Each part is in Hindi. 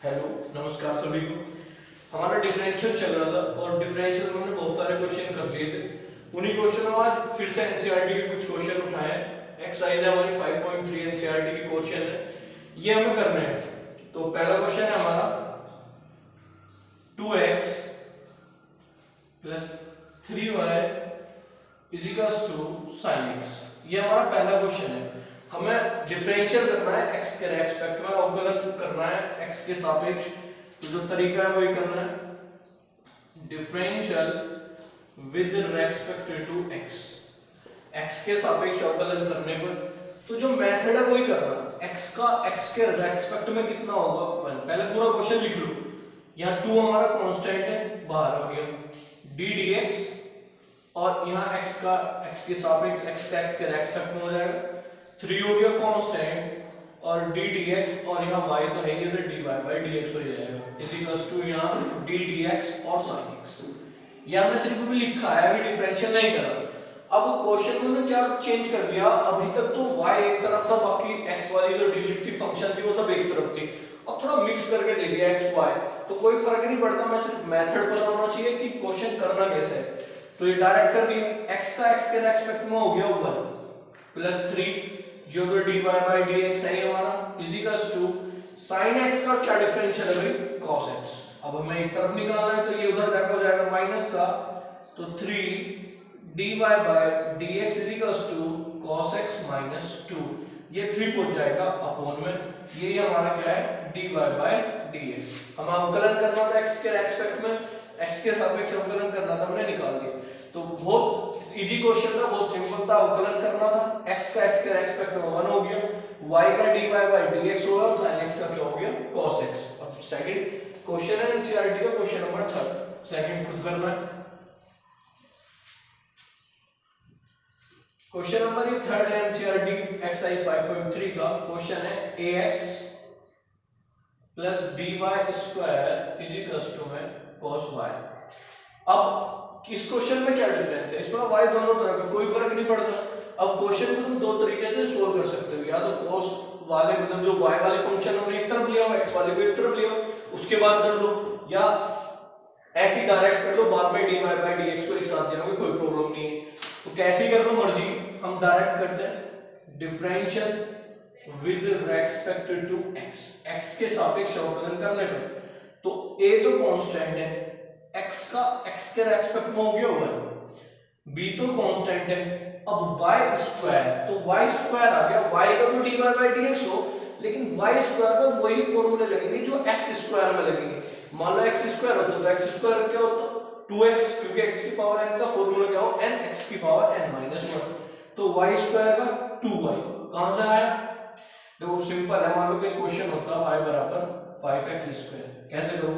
हेलो, नमस्कार सभी को। हमारा डिफरेंशियल चल रहा था और डिफरेंशियल में हमने बहुत सारे क्वेश्चन कर लिए थे। उन्हीं क्वेश्चनों में आज फिर से एनसीईआरटी के कुछ क्वेश्चन उठाए हैं। एक्सरसाइज है हमारी 5.3 एनसीईआरटी की क्वेश्चन है, ये हमें करने हैं। तो पहला क्वेश्चन है हमारा 2x plus 3y is equals to sin x। ये हमारा पहला क्वेश्चन है। हमें डिफरेंशियल करना है x के रेस्पेक्ट में, अवकलन करना है x के सापेक्ष। तो जो तरीका है वही करना है, differential with respect to x के सापेक्ष अवकलन करने पर तो जो मेथड है वही करना है। x के रेस्पेक्ट में कितना होगा 1। पहले पूरा क्वेश्चन लिख लो। यहाँ 2 हमारा कांस्टेंट है, बाहर आ गया d dx, और यहाँ x के सापेक्ष x के रेस्पेक्ट में हो जाएगा 3 हो गया कांस्टेंट और d dx, और यहाँ y तो है ही, तो dy by dx हो जाएगा इज इक्वल्स टू यहाँ d dx और sin x। ये हमने सिर्फ अभी लिखा है, अभी डिफरेंशियल नहीं करा। अब क्वेश्चन में क्या चेंज कर दिया, अभी तक तो y एक तरफ था, बाकी x वाली जो डिजिट थी फंक्शन थी वो सब एक तरफ थी। अब थोड़ा मिक्स करके दे दिया x y, तो कोई फर्क नहीं पड़ता, मैं सिर्फ मेथड पता होना चाहिए कि क्वेश्चन करना कैसे है। तो ये डायरेक्ट कर दिया, x के रेस्पेक्ट में हो गया 1 प्लस 3 जो तो dy by dx है हमारा is equals to sin x का क्या डिफरेंशियल है भाई, cos x। अब हमें एक तरफ निकालना है तो ये उधर जाकर हो जाएगा माइनस का, तो 3 dy by dx is equals to cos x minus 2। ये 3 पहुंच जाएगा अपॉन में, ये हमारा क्या है dy by dx। हम अवकलन करना था x के रेस्पेक्ट में, x के सापेक्ष अवकलन करना था, हमने निकाल दिया। तो बहुत इजी क्वेश्चन था, बहुत सिंपल था। अवकलन करना था, x का x के रेस्पेक्ट में 1 हो गया, y का dy by dx होगा और sin x का क्या हो गया cos x। अब सेकंड क्वेश्चन है एनसीईआरटी का, क्वेश्चन नंबर 3। सेकंड खुद करना है। क्वेश्चन नंबर ये 3 एनसीईआरटी एक्सरसाइज 5.3 का क्वेश्चन है ax plus by square is equals to में cos y। अब इस क्वेश्चन में क्या डिफरेंस है, इसमें y दोनों तरह का, कोई फर्क नहीं पड़ता। अब क्वेश्चन को तुम दो तरीके से सोल्व कर सकते हो, या तो cos वाले मतलब जो y वाली फंक्शन हमने एक तरफ लिया हो, x वाले को एक तरफ लिया हो, उसके बाद कर लो, या ऐसे डायरेक्ट कर लो, बाद में dy by dx को एक साथ देना, कोई प्रॉब्लम नहीं है। तो कैसे कर लो मर्जी, हम डायरेक्ट करते हैं differential with respect to x के सापेक्ष अवकलन करने पर। तो a तो कांस्टेंट है, x के रेस्पेक्ट में हो गया 1, b तो कांस्टेंट है, अब y स्क्वायर, तो y स्क्वायर आ गया, y का तो dy by dx हो, लेकिन y स्क्वायर में वही फॉर्मूले लगेंगे जो x स्क्वायर में लगेंगे। मान लो x स्क्वायर होता तो x स्क्वायर क्या होता 2x, क्योंकि x की पावर n का फॉर्मूला क्या हो n x की पावर n minus 1, तो y स्क्वायर का 2y कहां से आया, देखो सिंपल है। मान लो कि क्वेश्चन होता y बराबर 5x स्क्वायर, कैसे करो,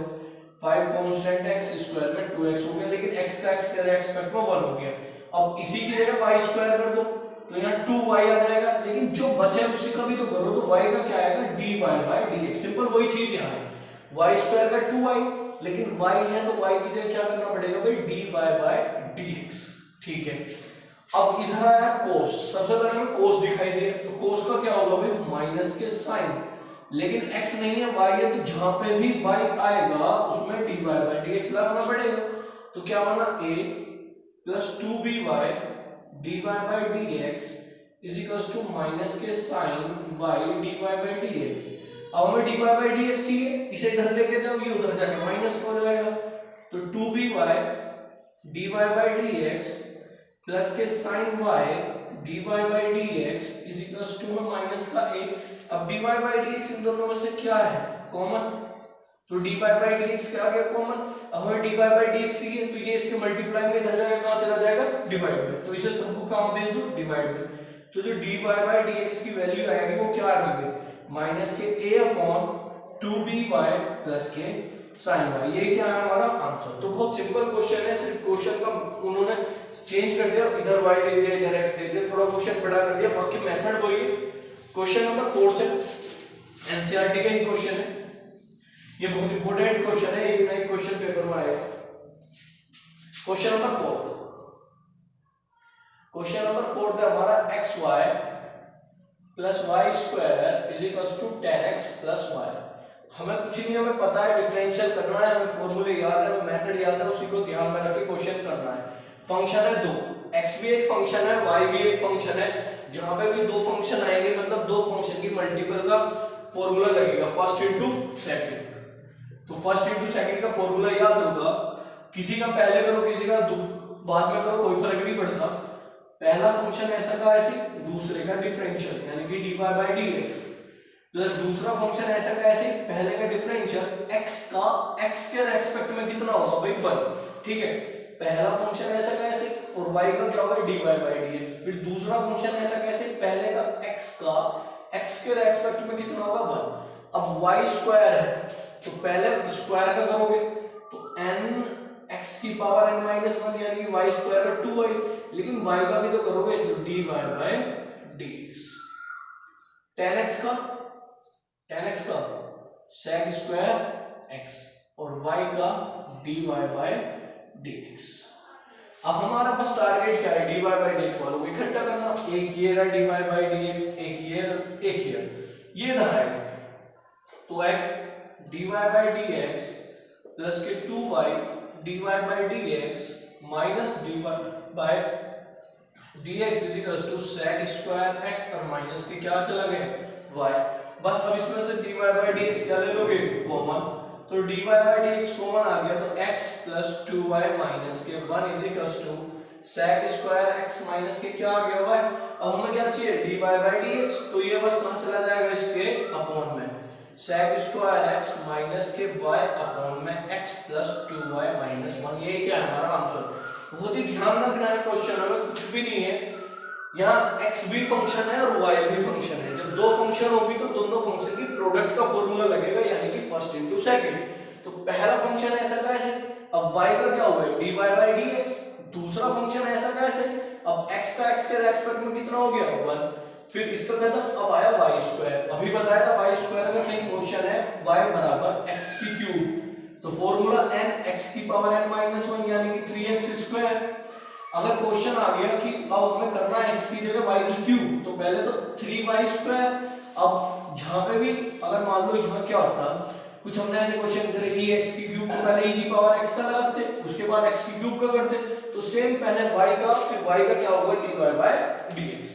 5 कांस्टेंट x स्क्वायर में 2x हो गया, लेकिन x के रेस्पेक्ट में 1 हो गया। अब इसी की जगह y स्क्वायर कर दो तो यहाँ 2y आ जाएगा, लेकिन जो बचा है उससे कभी तो करो, तो y का क्या आएगा dy by dx। सिंपल वही चीज यहाँ है, y स्क्वायर का 2y, लेकिन y है तो y की जगह क्या करना पड़ेगा भाई dy by dx। ठीक है, अब इधर आया cos, सबसे पहले हमें cos दिखाई दिया, तो cos का क्या होगा भाई माइनस के साइन, लेकिन x नहीं है y है, तो जहां पे भी y आएगा उसमें dy by dx लगाना पड़ेगा। तो क्या बना a plus 2by dy by dx is equals to minus के sine y dy by dx। अब हमें dy by dx चाहिए, इसे इधर लेके जाओ, ये उधर जाके माइनस हो जाएगा, तो 2by dy by dx plus के sin y dy by dx is equals to में माइनस का a। अब dy by dx इन दोनों में से क्या है कॉमन, तो dy by dx क्या आ गया कॉमन। अब हमें dy by dx चाहिए, तो ये इसके मल्टीप्लाई में इधर जाएगा, कहां चला जाएगा डिवाइड में, तो इसे सबको काम भेज दो डिवाइड में, तो जो dy by dx की वैल्यू आएगी वो क्या आ गई माइनस के a अपॉन 2by प्लस के sin y। ये क्या है हमारा आंसर। तो बहुत सिंपल क्वेश्चन है, सिर्फ क्वेश्चन का उन्होंने चेंज कर दिया, इधर y दे दिया इधर x दे दिया, थोड़ा क्वेश्चन बड़ा कर दिया, बाकी मेथड वही है। क्वेश्चन नंबर 4 से एनसीईआरटी का ही क्वेश्चन है, ये बहुत इंपॉर्टेंट क्वेश्चन है, एक नए क्वेश्चन पेपर में आएगा। क्वेश्चन नंबर 4, क्वेश्चन नंबर 4 था हमारा xy plus y square is equals to 10x plus y। हमें कुछ नहीं, हमें पता है डिफरेंशियल करना है, हमें फॉर्मूले याद है, हमें मेथड याद है, उसी को ध्यान में रख के क्वेश्चन करना है। फंक्शन है दो, x भी एक फंक्शन है, y भी एक फंक्शन है। जहां पे भी दो फंक्शन आएंगे मतलब दो फंक्शन की मल्टीपल का फॉर्मूला लगेगा, फर्स्ट इनटू सेकंड। तो फर्स्ट इनटू सेकंड का फॉर्मूला याद होगा, किसी का पहले करो किसी का बाद में करो, कोई फर्क नहीं पड़ता। पहला फंक्शन ऐसा का ऐसे, दूसरे का डिफरेंशियल यानी कि dy by dx, प्लस दूसरा फंक्शन ऐसा का ऐसे, पहले का डिफरेंशियल x का x के रेस्पेक्ट में कितना होगा भाई 1, ठीक है। पहला फंक्शन ऐसा का ऐसे और y का क्या होगा dy by dx, फिर दूसरा फंक्शन ऐसा कैसे, पहले का x के रेस्पेक्ट में कितना होगा 1। अब y स्क्वायर है तो पहले स्क्वायर का करोगे तो n x की पावर n माइनस 1 यानी कि y स्क्वायर का 2y, लेकिन y का भी तो करोगे तो dy by dx। 10x का sec स्क्वायर x और y का dy by dx। अब हमारा बस टारगेट क्या है, dy by dx वालों को इकट्ठा करना, एक ये रहा dy by dx, एक ये इधर आएगा तो x dy by dx plus के 2y dy by dx minus dy by dx is equal to sec square x और माइनस के क्या चला गया y। बस अब इसमें से dy by dx क्या ले लोगे कॉमन, तो dy by dx कॉमन आ गया तो x प्लस 2y माइनस के 1 is equal to sec square x minus के क्या आ गया y। अब हमें क्या चाहिए dy by dx, तो ये बस कहां चला जाएगा इसके अपॉन में, sec स्क्वायर x माइनस के y अपॉन में x प्लस 2y माइनस 1। ये क्या है हमारा आंसर। बहुत ही ध्यान रखना है क्वेश्चन में, कुछ भी नहीं है यहाँ, x भी फंक्शन है और y भी फंक्शन है। जब दो फंक्शन होगी तो दोनों फंक्शन की प्रोडक्ट का फॉर्मूला लगेगा यानी कि फर्स्ट इनटू सेकंड। तो पहला फंक्शन ऐसा कैसे, अब y का क्या होगा dy by dx, दूसरा फंक्शन ऐसा कैसे, अब x का x के रेस्पेक्ट में कितना हो गया 1, फिर इसका खत्म, अब आया y स्क्वायर। अभी बताया था y स्क्वायर में कहीं क्वेश्चन है y बराबर x की क्यूब, तो फॉर्मूला n x की पावर n माइनस 1 यानी कि 3x स्क्वायर। अगर क्वेश्चन आ गया कि अब हमें करना है x की जगह y की क्यूब, तो पहले तो 3y स्क्वायर। अब जहां पे भी अगर मान लो यहाँ क्या होता, कुछ हमने ऐसे क्वेश्चन करे e x की क्यूब को पहले e की पावर x का लगाते, उसके बाद x की क्यूब का करते, तो सेम पहले y का फिर y का क्या होगा dy by dx।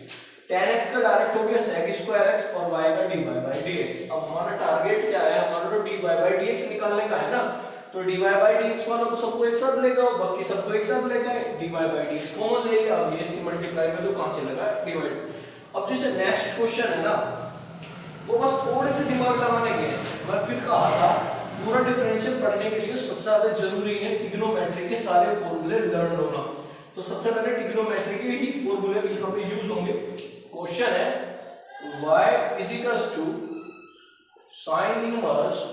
10x का डायरेक्ट हो गया sec स्क्वायर x और y का dy by dx। अब हमारा टारगेट क्या है, हमारा तो dy by dx निकालने का है ना, तो dy by dx वालों को सबको एक साथ लेके आओ, बाकी सबको एक साथ लेके आए, dy by dx कॉमन ले लिया। अब ये इसकी मल्टीप्लाई में तो कहां से लगा डिवाइड। अब जैसे नेक्स्ट क्वेश्चन है ना, वो बस थोड़े से दिमाग लगाने के, मैं फिर कहा था पूरा डिफरेंशियल पढ़ने के लिए सबसे ज्यादा जरूरी है ट्रिग्नोमेट्री के सारे फॉर्मूले लर्न होना। तो सबसे पहले ट्रिग्नोमेट्री के ही फॉर्मूले यहाँ पे यूज होंगे। क्वेश्चन है y is equals to sin inverse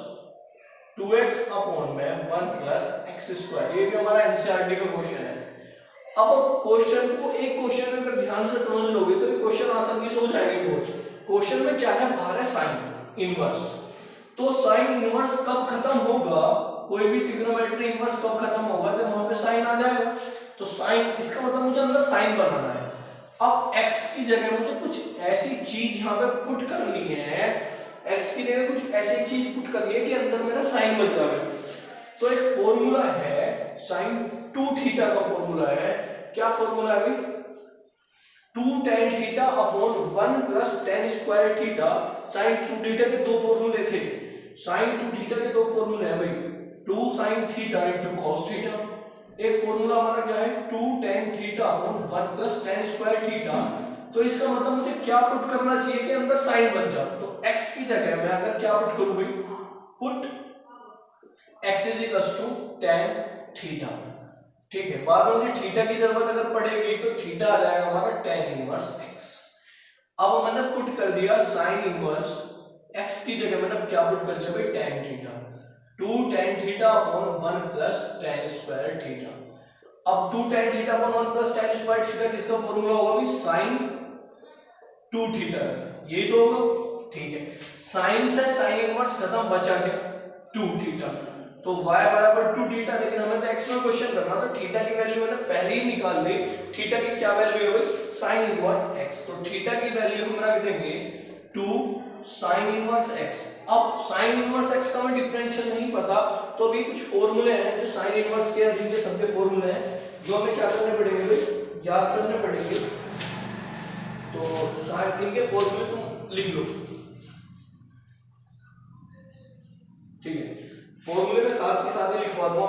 2x upon में 1 प्लस x स्क्वायर। ये भी हमारा एनसीईआरटी का क्वेश्चन है। अब क्वेश्चन को एक क्वेश्चन में अगर ध्यान से समझ लोगे तो ये क्वेश्चन आसानी से हो जाएंगे बहुत। क्वेश्चन में क्या है, बाहर है साइन इनवर्स, तो साइन इनवर्स कब खत्म होगा, कोई भी ट्रिग्नोमेट्री इनवर्स कब खत्म होगा, जब वहां पे साइन आ जाएगा। तो साइन, इसका मतलब मुझे अंदर साइन बनाना है। अब x की जगह मुझे कुछ ऐसी चीज यहाँ पे पुट करनी है, x की जगह कुछ ऐसी चीज पुट करनी है कि अंदर मेरा साइन बन जाए। तो एक फॉर्मूला है sin 2 थीटा का फॉर्मूला है, क्या फॉर्मूला है भाई 2 tan theta upon 1 plus tan square theta. sin 2 theta के दो फॉर्मूले थे, sin 2 थीटा के दो फॉर्मूले हैं भाई, 2 sin theta into cos theta. एक फॉर्मूला हमारा क्या है 2 tan theta upon 1 plus tan square theta. तो इसका मतलब मुझे क्या पुट करना चाहिए कि अंदर साइन बन जाए, तो x की जगह मैं अगर क्या पुट करूं भाई, put x is equal to tan theta. ठीक है, बाद में मुझे थीटा की जरूरत अगर पड़ेगी तो थीटा आ जाएगा हमारा tan इनवर्स x। अब मैंने पुट कर दिया sin इनवर्स x की जगह मैंने क्या पुट कर दिया भाई tan theta, 2 tan theta upon 1 plus tan square theta. अब 2 tan theta upon 1 plus tan square theta किसका फॉर्मूला होगा भाई sin 2 थीटा, यही तो होगा। ठीक है, sin से sin इनवर्स खत्म, बचा क्या 2 थीटा, तो y बराबर 2 थीटा। लेकिन हमें तो x में क्वेश्चन करना था, थीटा की वैल्यू मैंने पहले ही निकाल ली। थीटा की क्या वैल्यू है भाई sin इनवर्स x, तो थीटा की वैल्यू हम रख देंगे 2 sin इनवर्स x अब साइन इनवर्स x का मैं डिफरेंशियल नहीं पता, तो अभी कुछ फॉर्मूले हैं जो साइन इनवर्स के और इनके सबके फॉर्मूले हैं जो हमें क्या करने पड़ेंगे भाई, याद करने पड़ेंगे। तो साइन इनके फॉर्मूले तुम लिख लो, ठीक है। फॉर्मूले में साथ के साथ ही लिखवा दो।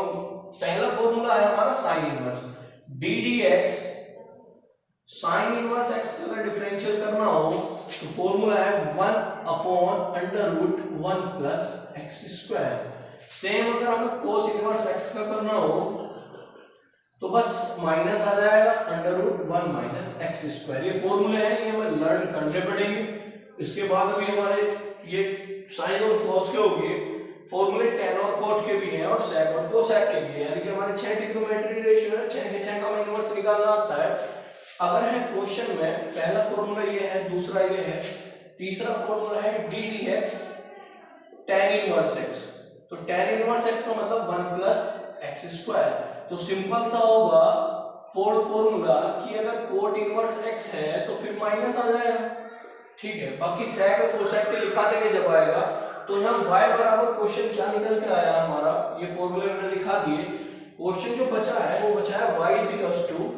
पहला फॉर्मूला है हमारा sine inverse, D D x sine inverse x का अगर डिफरेंशियल करना हो तो फॉर्मूला है 1 upon under root 1 plus x square. Same अगर हमें कोस इनवर्स x का करना हो तो बस माइनस आ जाएगा under root 1 minus x square. ये फॉर्मूले हैं, ये हमें लर्न करने पड़ेंगे। इसके बाद भी हमारे ये साइन और कोस के हो गए, फॉर्मूले tan और cot के भी हैं और sec और cosec के भी हैं, यानी कि हमारे 6 ट्रिग्नोमेट्री रेशियो है, 6 के 6 का इनवर्स निकालना आता है। अगर है क्वेश्चन में पहला फॉर्मूला ये है, दूसरा ये है, तीसरा फॉर्मूला है D D x tan inverse x। तो tan इनवर्स x का मतलब 1 प्लस एक्स स्क्वायर। तो सिंपल सा होगा फोर्थ फॉर्मूला कि अगर cot इनवर्स x है तो फिर माइनस आ जाएगा, ठीक है। बाकी sec और cosec के लिखा देंगे जब आएगा। तो यहाँ y बराबर क्वेश्चन क्या निकल के आया हमारा, ये फॉर्मूले मैंने लिखा दिए। क्वेश्चन जो बचा है वो बचा है y is equal to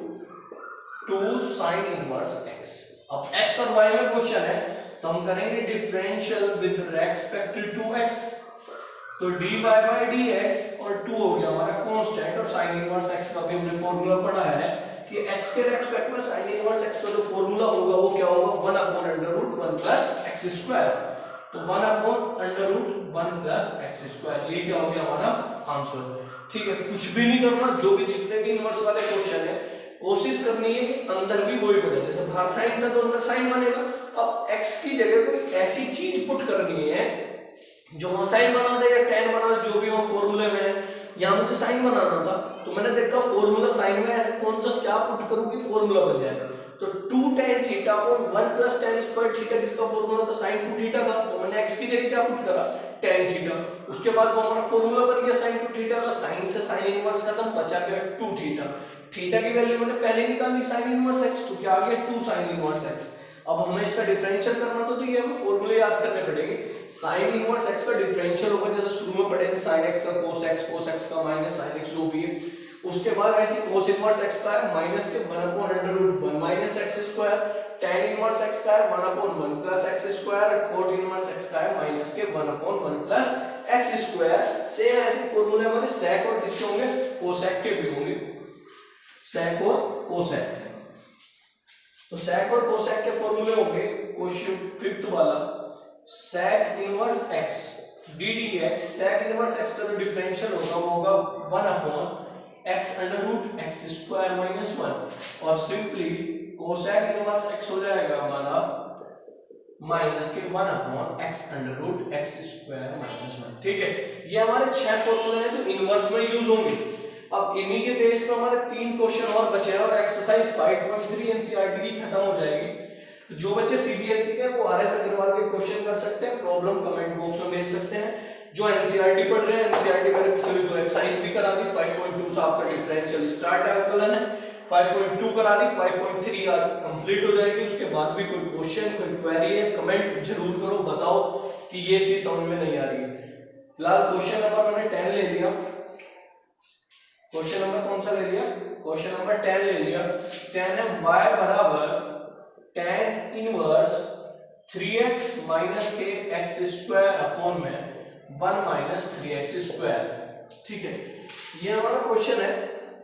2 sin inverse x। अब x और y में क्वेश्चन है तो हम करेंगे differential with respect to x। तो dy बाय dx और 2 हो गया हमारा कांस्टेंट, और sin इनवर्स x का भी हमने फॉर्मूला पढ़ा है कि x के रेस्पेक्ट में sin इनवर्स x का जो फॉर्मूला होगा वो क्या होगा, 1 upon under root 1 plus x square. तो 1 upon under root 1 plus x square, ये क्या हो गया हमारा आंसर, ठीक है। कुछ भी नहीं करना, जो भी जितने भी इनवर्स वाले क्वेश्चन है कोशिश करनी है कि अंदर भी वही बने, जैसे बाहर साइन था तो अंदर साइन बनेगा। अब x की जगह कोई ऐसी चीज पुट करनी है जो वहां साइन बना दे या tan बना दे, जो भी वहां फॉर्मूले में है। यहां मुझे साइन बनाना था तो मैंने देखा फॉर्मूला साइन में ऐसे कौन सा क्या पुट करूं कि फॉर्मूला बन जाए। तो 2 tan थीटा और 1 प्लस tan स्क्वायर थीटा किसका फॉर्मूला था, sin 2 थीटा का। तो मैंने x की जगह क्या पुट करा, tan थीटा। उसके बाद वो हमारा फॉर्मूला बन गया sin 2 थीटा का। sin से sin इनवर्स खत्म, बचा गया 2 थीटा। थीटा की वैल्यू मैंने पहले निकाल ली sin इनवर्स x, तो क्या आ गया 2 sin इनवर्स x। अब हमें इसका डिफरेंशियल करना तो ये हमें फॉर्मूले याद करने पड़ेंगे। sin इनवर्स x का डिफरेंशियल होगा जैसे शुरू में पढ़े थे sin x का cos x का माइनस sin x जो भी है। उसके बाद ऐसे cos इनवर्स x का है माइनस के 1 upon under root 1 minus x square, tan inverse x का है 1 upon 1 plus x square, cot inverse x का है माइनस के 1 upon 1 plus x square. Same ऐसे फॉर्मूले हमारे sec और किसके होंगे, cosec के भी होंगे, sec और cosec। तो sec और cosec के फॉर्मूले होंगे। क्वेश्चन 5th वाला, sec inverse x d dx, sec inverse x का जो डिफरेंशियल होगा वो होगा 1 upon x under root x square minus 1, और सिंपली cosec इनवर्स x हो जाएगा हमारा माइनस के 1 upon x under root x square minus 1, ठीक है। ये हमारे 6 फॉर्मूले हैं जो इनवर्स में यूज होंगे। अब इन्हीं के बेस पर हमारे 3 क्वेश्चन और बचे हैं और एक्सरसाइज 5.3 एनसीईआरटी की खत्म हो जाएगी। तो जो बच्चे सीबीएसई के वो आरएस अग्रवाल के क्वेश्चन कर सकते हैं, प्रॉब्लम कमेंट बॉक्स में भेज सकते हैं। जो एनसीईआरटी पढ़ रहे हैं, एनसीईआरटी मैंने पिछली 2 एक्सरसाइज भी करा दी। 5.2 से आपका डिफरेंशियल स्टार्ट है, अवकलन है। 5.2 करा दी, 5.3 का कंप्लीट हो जाएगी। उसके बाद भी कोई क्वेश्चन कोई क्वेरी है कमेंट जरूर करो, बताओ कि ये चीज समझ में नहीं आ रही है। फिलहाल क्वेश्चन नंबर मैंने 10 ले लिया। क्वेश्चन नंबर कौन सा ले लिया, क्वेश्चन नंबर 10 ले लिया। 10 है y बराबर tan इनवर्स 3x माइनस के x स्क्वायर अपॉन में 1 माइनस 3x स्क्वायर, ठीक है। ये हमारा क्वेश्चन है।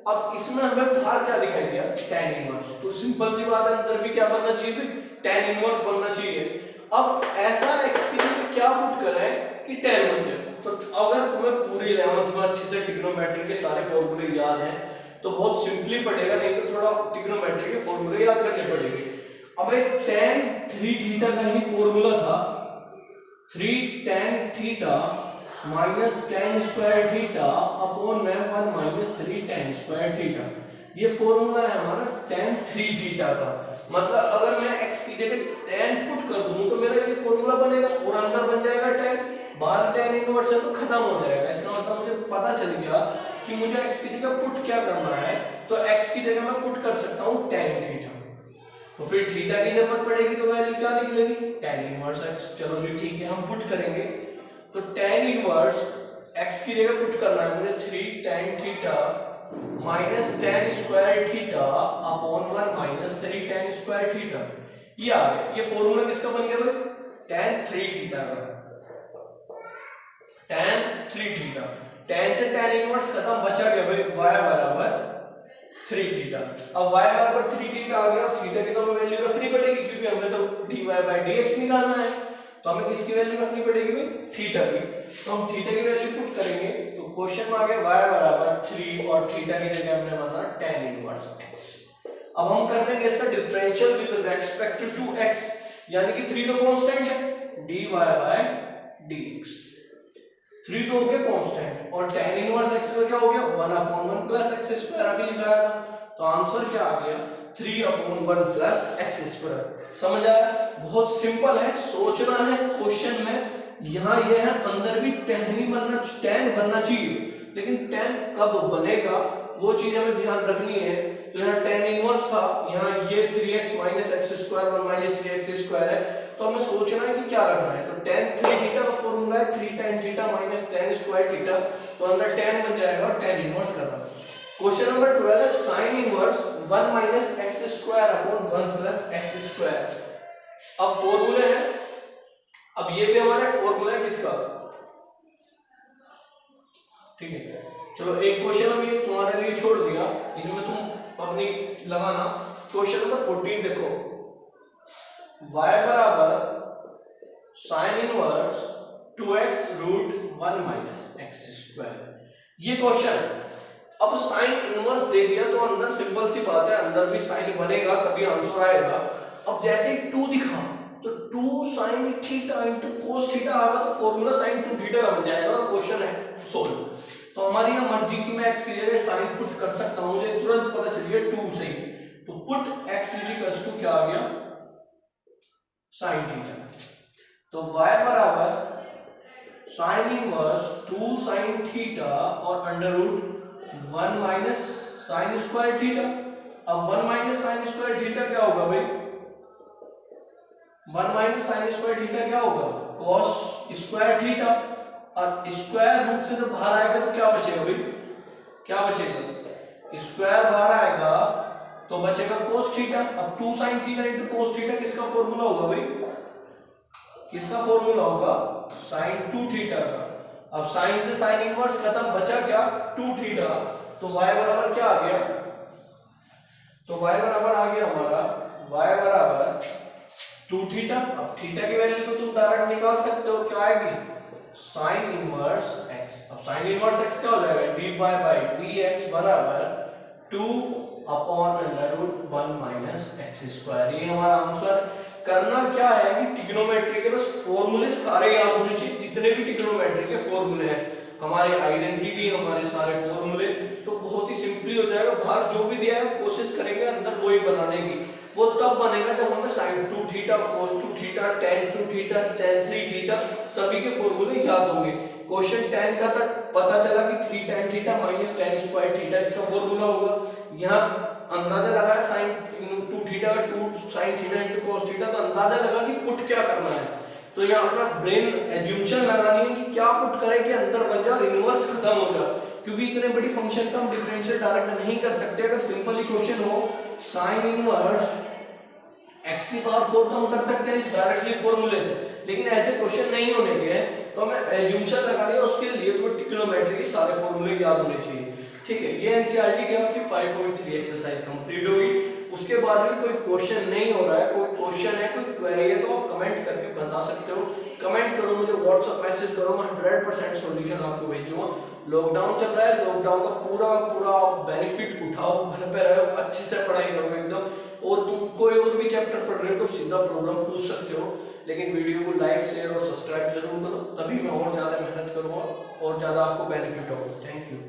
अब इसमें हमें बाहर क्या दिखाई दिया, tan इनवर्स। तो सिंपल सी बात है, अंदर भी क्या बनना चाहिए, tan इनवर्स बनना चाहिए। अब ऐसा x की जगह क्या पुट करें कि tan बन जाए। तो अगर तुम्हें पूरी 11th में अच्छे से ट्रिग्नोमेट्री के सारे फॉर्मूले याद हैं तो बहुत सिंपली पड़ेगा, नहीं तो थोड़ा ट्रिग्नोमेट्री के फॉर्मूले याद करने पड़ेंगे। अब एक tan 3 थीटा का ही फॉर्मूला था, 3 tan theta minus tan square theta upon में 1 माइनस 3 tan स्क्वायर थीटा। ये फॉर्मूला है हमारा tan 3 थीटा का। मतलब अगर मैं x की जगह tan पुट कर दूं तो मेरा ये फॉर्मूला बनेगा और अंदर बन जाएगा tan, बाहर tan इनवर्स है तो खत्म हो जाएगा। इसका मतलब मुझे पता चल गया कि मुझे x की जगह पुट क्या करना है। तो x की जगह मैं पुट कर सकता हूं tan थीटा, तो फिर थीटा की जरूरत पड़ेगी तो वैल्यू क्या निकलेगी, tan इनवर्स x। चलो जी ठीक है, हम पुट करेंगे। तो tan इनवर्स x की जगह पुट करना है मुझे 3 tan theta minus tan square theta upon 1 minus 3 tan square theta. ये आ गया। ये फॉर्मूला किसका बन गया भाई? tan 3 थीटा का। tan 3 थीटा, tan से tan इनवर्स खत्म, बचा गया भाई y बराबर 3 थीटा। अब y बराबर 3 थीटा आ गया। थीटा की तो हमें वैल्यू रखनी पड़ेगी क्योंकि हमें तो dy बाय dx निकालना है, तो हमें किसकी वैल्यू रखनी पड़ेगी भाई? थीटा की। तो हम थीटा की वैल्यू पुट करेंगे तो क्वेश्चन में आ गया y बराबर 3 और थीटा की जगह हमने माना tan इनवर्स x। अब हम कर देंगे इसका differential with respect to x, यानी कि 3 तो कांस्टेंट है dy बाय dx, 3 तो हो गया कांस्टेंट, और tan इनवर्स x का क्या हो गया 1/1 प्लस x स्क्वायर अभी लिखाया था। तो आंसर क्या आ गया 3/1 प्लस x स्क्वायर। समझ आया? बहुत सिंपल है, सोचना है क्वेश्चन में। यहाँ ये है अंदर भी tan ही बनना, tan बनना चाहिए, लेकिन tan कब बनेगा वो चीज हमें ध्यान रखनी है। तो यहाँ tan इनवर्स था, यहाँ ये 3x minus x square 1 minus 3x square है, तो हमें सोचना है कि क्या रखना है। तो tan 3 थीटा का फॉर्मूला है 3 tan theta minus tan square theta, तो अंदर tan बन जाएगा और tan इनवर्स करना। क्वेश्चन नंबर 12 है sin inverse 1 minus x square upon 1 plus x square. अब फॉर्मूले हैं, अब ये भी हमारा फॉर्मूला है किसका, ठीक है। चलो एक क्वेश्चन अभी तुम्हारे लिए छोड़ दिया, इसमें तुम अपनी लगाना। क्वेश्चन नंबर 14 देखो, y बराबर sin inverse 2x root 1 minus x square, ये क्वेश्चन है। अब साइन इनवर्स दे दिया तो अंदर सिंपल सी बात है, अंदर भी साइन बनेगा तभी आंसर आएगा। अब जैसे ही 2 दिखा तो 2 sin theta into cos theta आएगा, तो फॉर्मूला sin 2 थीटा का बन जाएगा और क्वेश्चन है सोल्व। तो हमारी यह मर्जी की मैं x की जगह sin पुट कर सकता हूं, मुझे तुरंत पता चल गया 2 से ही। तो पुट x इक्वल्स टू क्या आ गया sin थीटा। तो y बराबर sin इनवर्स 2 sin थीटा और under root 1 minus sine square theta. अब 1 माइनस साइन स्क्वायर थीटा क्या होगा भाई? 1 माइनस साइन स्क्वायर थीटा क्या होगा? cos स्क्वायर थीटा, और स्क्वायर रूट से जब बाहर आएगा तो क्या बचेगा भाई? क्या बचेगा? स्क्वायर बाहर आएगा तो बचेगा cos थीटा। अब 2 sin theta into cos theta किसका फॉर्मूला होगा भाई? किसका फॉर्मूला होगा? sin 2 थीटा का। अब sin से sin इनवर्स खत्म, बचा क्या 2 थीटा। तो y बराबर क्या आ गया? तो y बराबर आ गया हमारा y बराबर 2 थीटा। अब थीटा की वैल्यू तो तुम डायरेक्ट निकाल सकते हो, क्या आएगी sin इनवर्स x। अब sin इनवर्स x क्या हो जाएगा dy बाय dx बराबर 2 upon under root 1 minus x square. ये हमारा आंसर। करना क्या है कि ट्रिग्नोमेट्री के बस फॉर्मूले सारे याद होने चाहिए, जितने भी ट्रिग्नोमेट्री के फॉर्मूले हैं, हमारे आइडेंटिटी, हमारे सारे फॉर्मूले, तो बहुत ही सिंपली हो जाएगा। बाहर जो भी दिया है कोशिश करेंगे अंदर वही बनाने की। वो तब बनेगा जब हमें sin 2 theta, cos 2 theta, tan 2 theta, tan 3 theta सभी के फॉर्मूले याद होंगे। क्वेश्चन tan का था, पता चला कि 3 tan theta minus tan square theta इसका फॉर्मूला होगा। यहाँ अंदाजा लगाया sin 2 थीटा का 2 sin theta into cos theta, तो अंदाजा लगा कि पुट क्या करना है। तो यहाँ अपना ब्रेन एज्यूम्पशन लगानी है कि क्या पुट करें कि अंदर बन जाए और इनवर्स खत्म हो जाए, क्योंकि इतने बड़ी फंक्शन का हम डिफरेंशियल डायरेक्ट नहीं कर सकते। अगर सिंपल इक्वेशन हो sin इनवर्स x की पावर 4 तो हम कर सकते हैं डायरेक्टली फॉर्मूले से, लेकिन ऐसे क्वेश्चन नहीं होने के हैं, तो हमें एज्यूम्पशन लगानी है। उसके लिए तो ट्रिग्नोमेट्री के सारे फॉर्मूले याद होने चाहिए, ठीक है। ये एनसीईआरटी की आपकी 5.3 एक्सरसाइज कंप्लीट होगी। उसके बाद भी कोई क्वेश्चन नहीं हो रहा है, कोई क्वेश्चन है, कोई क्वेरी है, तो आप कमेंट करके बता सकते हो। कमेंट करो, मुझे व्हाट्सएप मैसेज करो, मैं 100% सॉल्यूशन आपको भेजूंगा। लॉकडाउन चल रहा है, लॉकडाउन का पूरा बेनिफिट उठाओ, घर पे रहो, अच्छे से पढ़ाई करो एकदम। और तुम कोई और भी चैप्टर पढ़ रहे हो तो सीधा प्रॉब्लम पूछ सकते हो, लेकिन वीडियो को लाइक शेयर और सब्सक्राइब जरूर करो, तभी मैं और ज्यादा मेहनत करूंगा और ज्यादा आपको बेनिफिट होगा। Thank you.